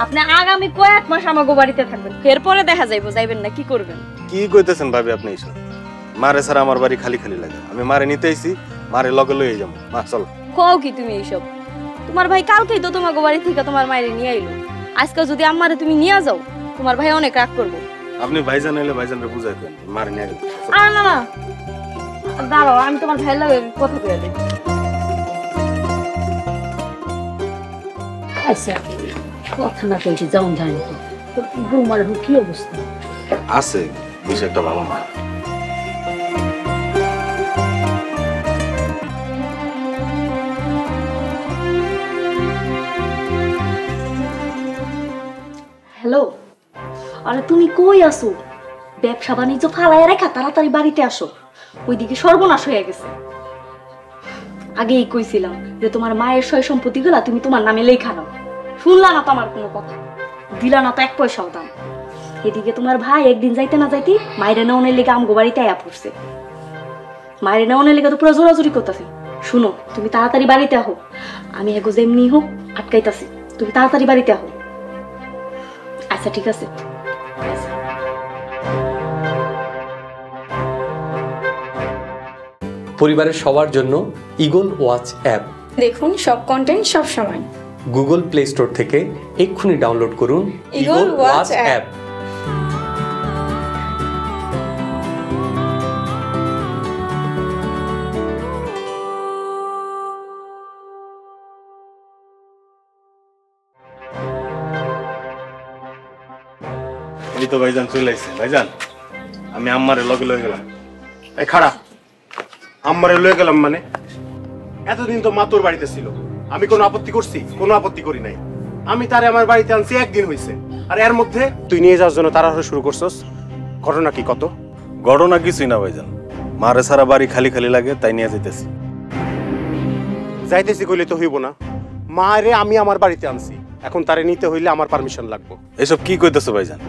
Speaker 3: আপনি আগামী কয়েক মাস আমাগো বাড়িতে থাকবেন, এরপরে দেখা যাইবো যাইবেন না কি করবেন।
Speaker 12: কি কইতেছেন ভাবি আপনি? এইসব মারে ছাড়া আমার বাড়ি খালি খালি লাগে। আমি মারে নিতে আইছি, মারে লগে লইয়ে যাবো। মা চলো।
Speaker 3: কও কি তুমি এইসব? তোমার ভাই কালকেই তো তোমাগো বাড়ি থেকে তোমার মায়ের নিয়ে আইলো, আজকে যদি আমারে তুমি নিয়ে যাও তোমার ভাই অনেক রাগ করবো।
Speaker 12: আপনি ভাইজান এলে ভাইজানরে বুঝাই দেন, মারে নিয়ে গেল।
Speaker 3: আর না না দাঁড়াও, আমি তোমার ভাইয়ের লাগে কথা কইয়া দিই।
Speaker 10: আচ্ছা কথা না কইছি যাও জানি তো, তোর বৌমার কি অবস্থা?
Speaker 12: আছে বেশ একটা ভালো না।
Speaker 9: হ্যালো, আরে তুমি কই আসো? ব্যবসা বাণিজ্য ফালায় রেখা তাড়াতাড়ি বাড়িতে আসো, ওইদিকে সর্বনাশ হয়ে গেছে। আগেই কইছিলাম যে তোমার মায়ের সয় সম্পত্তি গুলা তুমি তোমার নামে লেখা নাও, শুনলা না তো আমার কোনো কথা, দিলা না তো 1 পয়সাও দাম। এদিকে তোমার ভাই একদিন যাইতে না যাইতে মায়ের নেওয়ানের লেগে আমগো বাড়িতে আয়া পড়ছে। মায়ের নেওয়ানের লেগে তো পুরো জোরাজোরি করতেছে। শুনো, তুমি তাড়াতাড়ি বাড়িতে আহো, আমি এগো যেমনি হোক আটকাইতাছি, তুমি তাড়াতাড়ি বাড়িতে আহো। আচ্ছা ঠিক আছে।
Speaker 13: পরিবারের সবার জন্য ইগল ওয়াচ অ্যাপ
Speaker 3: দেখুন সব কন্টেন্ট সব সময়।
Speaker 13: গুগল প্লে স্টোর থেকে এক্ষুনি ডাউনলোড করুন
Speaker 3: ইগল ওয়াচ অ্যাপ।
Speaker 12: এই তো ভাইজান চলে আইছে। ভাইজান আমি আম্মারে লগে লয়ে গেলাম।
Speaker 8: এই খাড়া, আম্মারে লয়ে গেলাম মানে? এতদিন তো মা তোর বাড়িতে ছিল, আমি কোনো আপত্তি করছি? কোনো আপত্তি করি নাই। আমি তারে আমার বাড়িতে আনছি একদিন হইছে, আর এর মধ্যে তুই নিয়ে যাওয়ার জন্য তাড়াহুড়ো শুরু করছস। ঘটনা কি কত?
Speaker 12: ঘটনা কিছুই না ভাইজান, মারে সারা বাড়ি খালি খালি লাগে তাই নিয়ে যাইতেছি।
Speaker 8: যাইতেছি কইলে তো হইব না, মারে আমি আমার বাড়িতে আনছি, এখন তারে নিতে হইলে আমার পারমিশন লাগবে।
Speaker 12: এসব কি কইতেছো ভাইজান?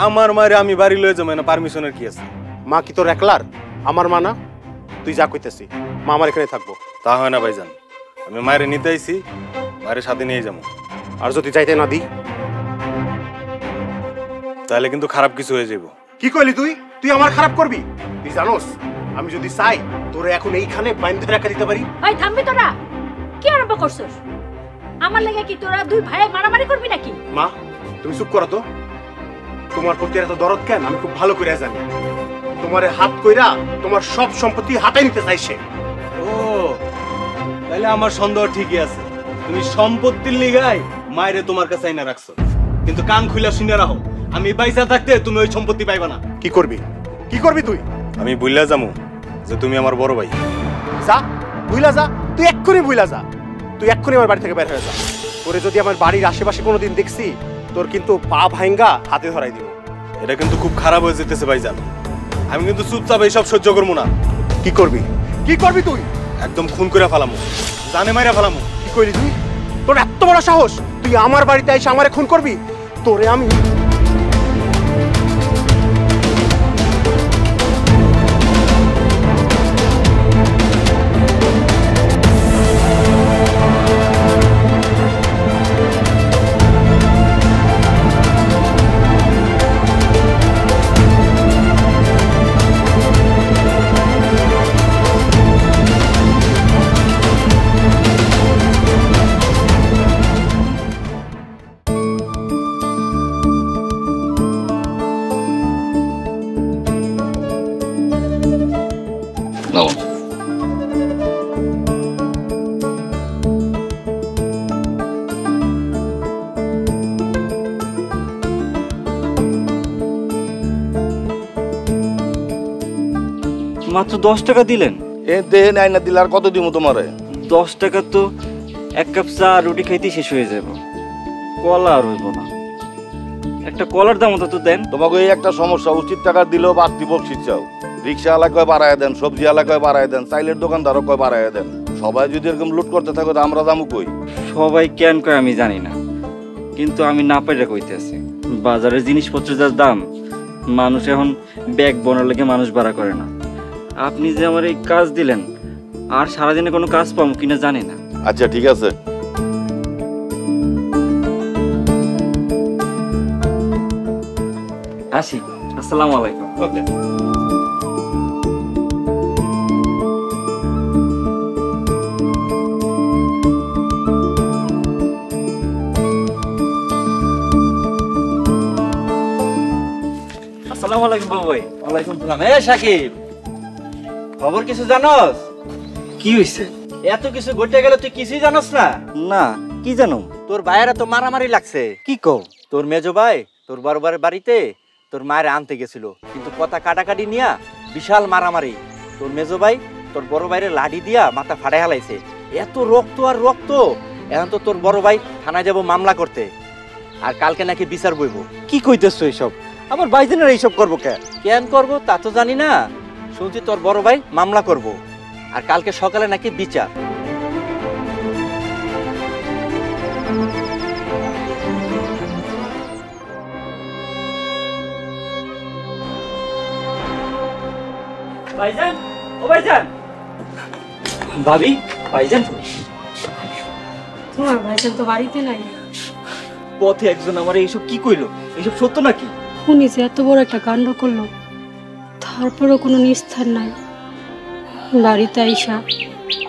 Speaker 12: আমার মারে আমি বাড়ি লয়ে যাবো না, পারমিশনের কি আছে?
Speaker 8: মা কি তোর একলার? আমার মা না? তুই যা কইতেছি, মা আমার এখানে থাকবো।
Speaker 12: তা হয় না ভাইজান, আমি মায়ের নিতে আইছি, মায়ের সাথে নিয়ে যাবো।
Speaker 8: আর যদি যাইতে না দিই
Speaker 12: তাহলে কিন্তু খারাপ কিছু হয়ে যাবো।
Speaker 8: কি কইলি তুই? তুই আমার খারাপ করবি? তুই জানোস আমি যদি চাই তোরে এখন এইখানে বাইন্ধে রাখা দিতে পারি।
Speaker 10: ওই থামবি তোরা, কি আরম্ভ করছস? আমার লাগে কি তোরা দুই ভাই মারামারি করবি নাকি?
Speaker 8: মা তুমি চুপ করো তো। তোমার প্রতি এত দরদ কেন আমি খুব ভালো করে জানি। তোমারে হাত কইরা তোমার সব সম্পত্তি হাতে নিতে চাইছে।
Speaker 12: ও তাহলে আমার সন্দেহ ঠিকই আছে। তুমি সম্পত্তির লিগায় মায়েরে তোমার কাছে আইনা রাখছো, কিন্তু কান খুলে শুনে রাখো, আমি পয়সা থাকতে তুমি ওই সম্পত্তি পাইবা না।
Speaker 8: কি করবি? কি করবি তুই?
Speaker 12: আমি বুইলা যামু যে তুমি আমার বড় ভাই।
Speaker 8: যা বুইলা যা, তুই এক্ষুনি বুইলা যা। তুই এক্ষুনি আমার বাড়ি থেকে বের হয়ে যা। তোরে যদি আমার বাড়ির আশেপাশে কোনোদিন দেখছি তোর কিন্তু পা ভাঙ্গা হাতে ধরাই দিব।
Speaker 12: এটা কিন্তু খুব খারাপ হয়ে যেতেছে ভাইজান। আমি কিন্তু চুপচাপ এইসব সহ্য করবো না।
Speaker 8: কি করবি? কি করবি তুই?
Speaker 12: একদম খুন করে ফেলামু, জানে মাইরা ফেলামু।
Speaker 8: কি কইলি তুই? তোর এত বড় সাহস, তুই আমার বাড়িতে এসে আমারে খুন করবি? তোরে আমি
Speaker 4: মাত্র 10 টাকা দিলেন?
Speaker 5: এ দেহে নাই না দিলে আর কত দিব তোমারে?
Speaker 4: 10 টাকা তো এক কাপ চা রুটি খাইতেই শেষ হয়ে যাব। কলা আর হইব না। একটা কলার দাম তো দেন।
Speaker 5: তোমাকে এই একটা সমস্যা, উচিত টাকা দিলেও বাড়তি বকশিস চাও। রিক্সাওয়ালা কয় বাড়ায় দেন, সবজিওয়ালা কয় বাড়ায় দেন, চাইলের দোকানদারও কয় বাড়ায় দেন। সবাই যদি এরকম লুট করতে থাকো তো আমরা দামও কই।
Speaker 4: সবাই কেন কয় আমি জানি না, কিন্তু আমি না পাইরা কইতেছি বাজারের জিনিসপত্রের যা দাম, মানুষ এখন ব্যাগ বনার লেগে মানুষ ভাড়া করে না। আপনি যে আমার এই কাজ দিলেন, আর সারাদিনে কোনো কাজ পাবো কিনা জানি না।
Speaker 5: আচ্ছা ঠিক আছে।
Speaker 4: আসি, আসসালামু আলাইকুম।
Speaker 8: ওকে।
Speaker 4: আসসালামু আলাইকুম বাবু ভাই। ওয়ালাইকুম সালাম। এ সাকিব, খবর কিছু জানোস? কি হইছে?
Speaker 14: এত কিছু ঘটে গেল তুই কিছুই জানোস না?
Speaker 4: না, কি জানো?
Speaker 14: তোর ভাইয়েরা তো মারামারি লাগছে।
Speaker 4: কি কও?
Speaker 14: তোর মেজো ভাই তোর বড় ভাইয়ের বাড়িতে তোর মায়ের আনতে গেছিল, কিন্তু কথা কাটাকাটি নিয়া বিশাল মারামারি। তোর মেজো ভাই তোর বড় ভাইয়ের লাঠি দিয়া মাথা ফাটাই হালাইছে। এত রক্ত আর রক্ত, এখন তো তোর বড় ভাই থানায় যাব মামলা করতে, আর কালকে নাকি বিচার বইব।
Speaker 4: কি কইতেছো এইসব? আমার ভাইজানের এইসব করবো
Speaker 14: কেন করবো তা তো জানি না, শুনছি তোর বড় ভাই মামলা করব, আর কালকে সকালে নাকি বিচার।
Speaker 4: ভাইজান, ও ভাইজান। ভাবি, ভাইজান।
Speaker 11: তোমার ভাইজান তো বাড়িতে নাই।
Speaker 4: পথে একজন আমার এইসব কি কইলো? এইসব সত্য নাকি?
Speaker 11: উনি যে এত বড় একটা কাণ্ড করলো, তারপরও কোনো নিস্তার নাই। বাড়িতে আইসা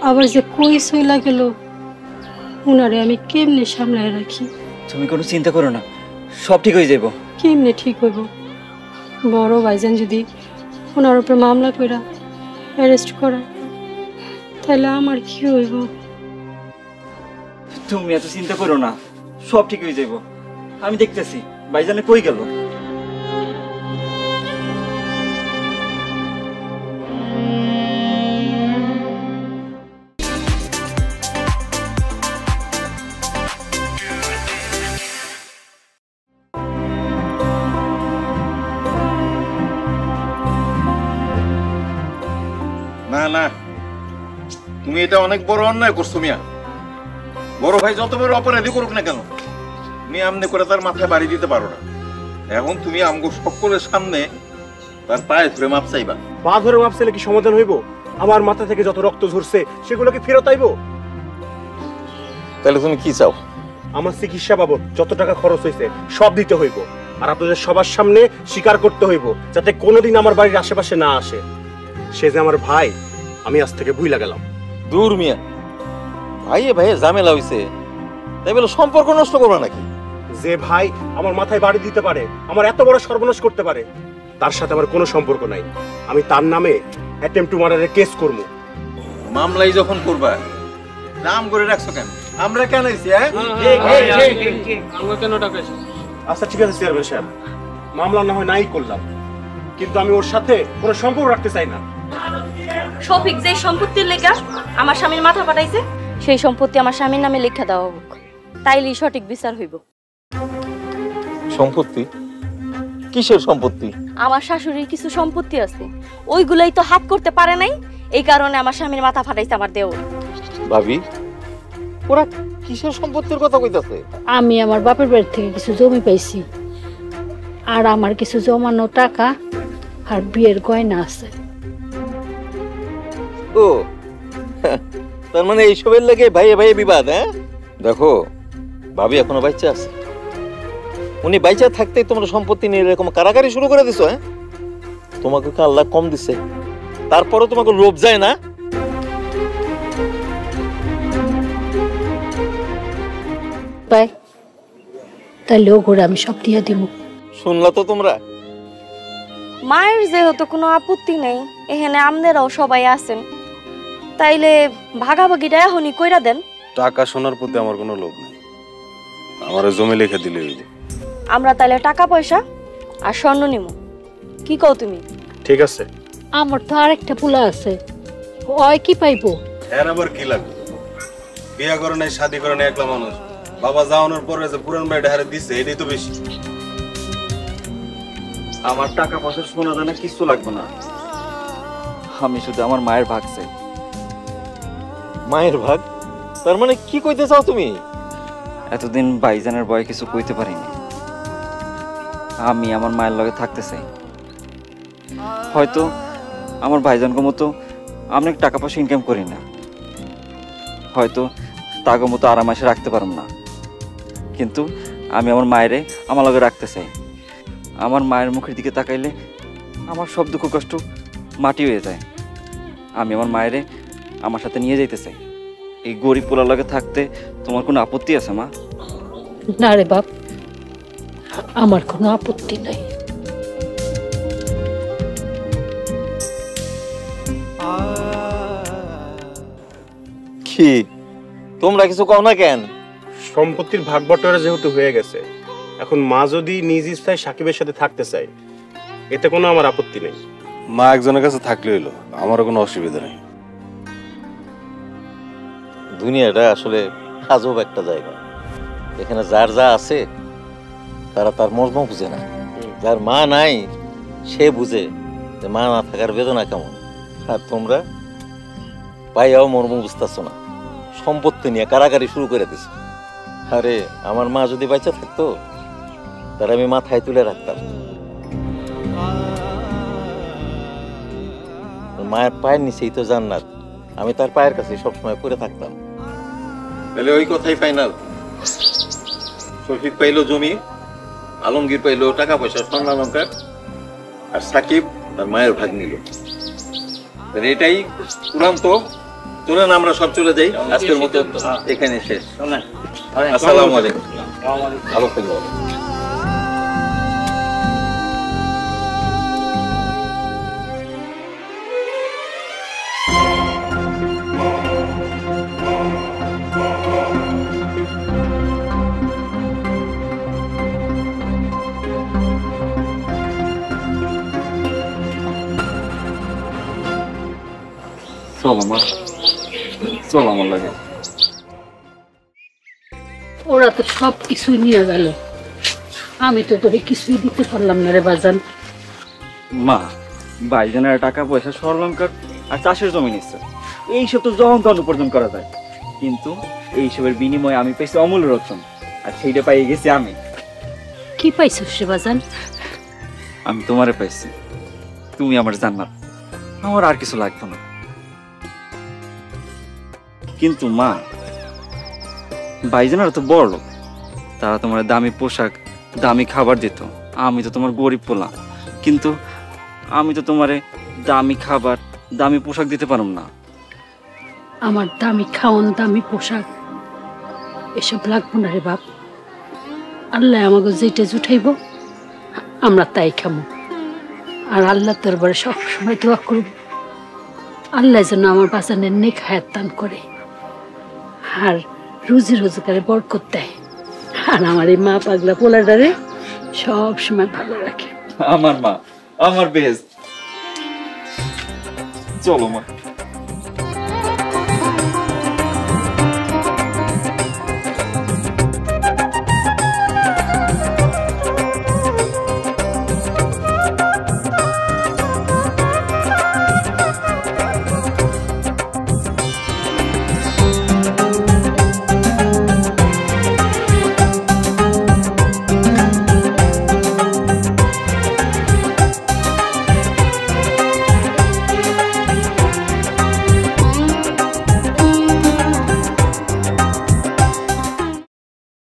Speaker 11: আবার যে কই সইলা গেল, উনারে আমি কেমনে সামলায় রাখি?
Speaker 4: তুমি কোনো চিন্তা করো না, সব ঠিক হয়ে যাবো।
Speaker 11: কেমনে ঠিক হইব? বড় ভাইজান যদি ওনার উপর মামলা কইরা অ্যারেস্ট করা, তাহলে আমার কি হইব?
Speaker 4: তুমি এত চিন্তা করো না, সব ঠিক হয়ে যাবো। আমি দেখতেছি ভাইজানে কই গেল।
Speaker 5: না না, তুমি এটা অনেক বড় অন্যায় করছো মিয়া। বড় ভাই যত বড় অপরাধী করুক না কেন, তুমি আমনে করে তার মাথায় বাড়ি দিতে পারো না। এখন তুমি আমগো সকলের সামনে তার পায়ে ধরে মাপ চাইবা।
Speaker 8: পা ধরে মাপ চাইলে কি সমাধান হইব? আমার মাথা থেকে যত রক্ত ঝরছে সেগুলো কি ফেরত আইব?
Speaker 5: তাহলে তুমি কি চাও?
Speaker 8: আমার চিকিৎসা বাবদ যত টাকা খরচ হয়েছে সব দিতে হইব, আর আপনাদের সবার সামনে স্বীকার করতে হইব যাতে কোনোদিন আমার বাড়ির আশেপাশে না আসে। সে যে আমার ভাই, আমি আজ থেকে ভুইলা গেলাম।
Speaker 5: দূর মিয়া, ভাইয়ে ভাইয়ে ঝামেলা হইছে, তাই বলে সম্পর্ক নষ্ট করবা নাকি?
Speaker 8: যে ভাই আমার মাথায় বাড়ি দিতে পারে, আমার এত বড় সর্বনাশ করতে পারে, তার সাথে আমার কোনো সম্পর্ক নাই। আমি তার নামে অ্যাটেম্প টু মার্ডারের কেস করব।
Speaker 5: মামলাই যখন করবা নাম করে রাখছো কেন? আমরা কেন আইছি?
Speaker 8: আমরা কেন ডাকাইছি? আচ্ছা ঠিক আছে চেয়ারম্যান সাহেব, মামলা না হয় নাই করলাম, কিন্তু আমি ওর সাথে কোনো সম্পর্ক রাখতে চাই না।
Speaker 9: শফিক যে সম্পত্তির লেখা আমার স্বামীর মাথা পাঠাইছে, সেই সম্পত্তি আমার স্বামীর নামে লেখা দেওয়া হোক, তাইলেই সঠিক বিচার হইব।
Speaker 5: সম্পত্তি? কিসের সম্পত্তি?
Speaker 9: আমার শাশুড়ির কিছু সম্পত্তি আছে, ওইগুলাই তো হাত করতে পারে নাই, এই কারণে আমার স্বামীর মাথা ফাটাইছে আমার দেওর।
Speaker 5: ভাবি, ওরা কিসের সম্পত্তির কথা কইতাছে?
Speaker 10: আমি আমার বাপের বাড়ি থেকে কিছু জমি পাইছি, আর আমার কিছু জমানো টাকা আর বিয়ের গয়না আছে।
Speaker 5: ও তার মানে এইসবের লাগে ভাইয়ে ভাইয়ে বিবাদ? হ্যাঁ দেখো, ভাবি এখনো বাচ্চা আছে, উনি বাইচা থাকতেই তোমরা সম্পত্তি নিয়ে এরকম কারাকারি শুরু করে দিছো। হ্যাঁ, তোমাকে কি আল্লাহ কম দিছে? তারপরও তোমাকে লোভ যায় না?
Speaker 10: পাই তাহলে ও করে আমি সব দিয়া দিব।
Speaker 5: শুনলা তো তোমরা?
Speaker 9: মায়ের যেহেতু কোনো আপত্তি নেই, এখানে আমনেরাও সবাই আছেন, তাইলে ভাগাভাগিটা এখনই কইরা দেন।
Speaker 12: টাকা সোনার প্রতি আমার কোনো লোভ নেই, আমার জমি লিখে দিলে হইব।
Speaker 9: আমরা তাইলে টাকা পয়সা আর স্বর্ণ নিব, কি কও তুমি?
Speaker 8: ঠিক আছে।
Speaker 10: আমার তো আরেকটা পোলা আছে, ওই কি পাইবো?
Speaker 12: এর আবার কি লাগবে? বিয়া করে নাই, শাদি করে নাই, একলা মানুষ। বাবা যাওয়ানোর পরে যে পুরান বাড়িটা হারে দিছে, এটাই তো বেশি।
Speaker 4: আমার টাকা পয়সা শোনা জানা কিছু লাগবে না, আমি শুধু আমার মায়ের ভাগ চাই।
Speaker 5: মায়ের ভাগ? তার মানে কি কইতে চাও তুমি?
Speaker 4: এতদিন ভাইজানের ভয়ে কিছু কইতে পারিনি, আমি আমার মায়ের লগে থাকতে চাই। হয়তো আমার ভাইজানকে মতো আমি টাকা পয়সা ইনকাম করি না, হয়তো তাকে মতো আরামাসে রাখতে পারব না, কিন্তু আমি আমার মায়েরে আমার লগে রাখতে চাই। আমার মায়ের মুখের দিকে তাকাইলে আমার সব দুঃখ কষ্ট মাটি হয়ে যায়। আমি আমার মায়েরে আমার সাথে নিয়ে যাইতে চাই। এই গরিব পোলার লগে থাকতে তোমার কোনো আপত্তি আছে মা?
Speaker 10: না রে বাপ, আমার কোনো আপত্তি নাই।
Speaker 5: কি তোমরা কিছু কও না কেন?
Speaker 8: সম্পত্তির ভাগ বটরা যেহেতু হয়ে গেছে, এখন মা যদি নিজ ইচ্ছায় সাকিবের সাথে থাকতে চায়, এতে কোনো আমার আপত্তি নেই।
Speaker 12: মা একজনের কাছে থাকলে হইলো, আমারও কোনো অসুবিধা নেই।
Speaker 5: দুনিয়াটা আসলে আজব একটা জায়গা, এখানে যার যা আছে তারা তার মর্ম বুঝে না। যার মা নাই সে বুঝে যে মা না থাকার বেদনা কেমন। আর তোমরা পাইয়াও মর্ম বুঝতেছো না, সম্পত্তি নিয়ে কারাকারি শুরু করে দিছো। আরে আমার মা যদি বাচ্চা থাকতো তার আমি মাথায় তুলে রাখতাম। মায়ের পায়ের নিচেই তো জান্নাত, আমি তার পায়ের কাছে সবসময় পড়ে থাকতাম। তাহলে ওই কথাই ফাইনাল। শফিক পাইলো জমি, আলমগীর পাইলো টাকা পয়সা, স্বর্ণ অলংকার, আর সাকিব তার মায়ের ভাগ নিল। এটাই চূড়ান্ত। চলেন আমরা সব চলে যাই, আজকের মতো এখানে শেষ। আসসালামু আলাইকুম। ভালো থাকবেন।
Speaker 4: চলো মা, চলো আমার লাগে।
Speaker 10: ওরা তো সব কিছুই নিয়ে গেল, আমি তো তোরে কিছুই দিতে পারলাম না রে বাজান।
Speaker 4: মা, ভাইজানের টাকা পয়সা, স্বর্ণালঙ্কার আর চাষের জমি নিচ্ছে, এইসব তো জহঙ্কার উপার্জন করা যায়, কিন্তু এইসবের বিনিময়ে আমি পাইছি অমূল্য রতন, আর সেইটা পাই গেছি আমি।
Speaker 10: কি পাইছিস রে বাজান?
Speaker 4: আমি তোমারে পাইছি, তুমি আমার জান্নাত, আমার আর কিছু লাগবে না। কিন্তু মা, ভাইজানারা তো বড় লোক, তারা তোমার দামি পোশাক দামি খাবার দিত। আমি তো তোমার গরিব পোলা, কিন্তু আমি তো তোমারে দামি খাবার দামি পোশাক দিতে পারব না।
Speaker 10: আমার দামি খাওয়ান দামি পোশাক এসব লাগবো না রে বাপ। আল্লাহ আমাকে যেটা জুটাইব আমরা তাই খামো। আর আল্লাহ দরবারে সবসময় দোয়া করব আল্লাহ যেন আমার বাঁচানের নেক হায়াত দান করে আর রুজি রোজগারে বরকত দেয়, আর আমার এই মা পাগলা পোলাটারে সব সময় ভালো রাখে।
Speaker 4: আমার মা আমার বেস্ট। চলো মা।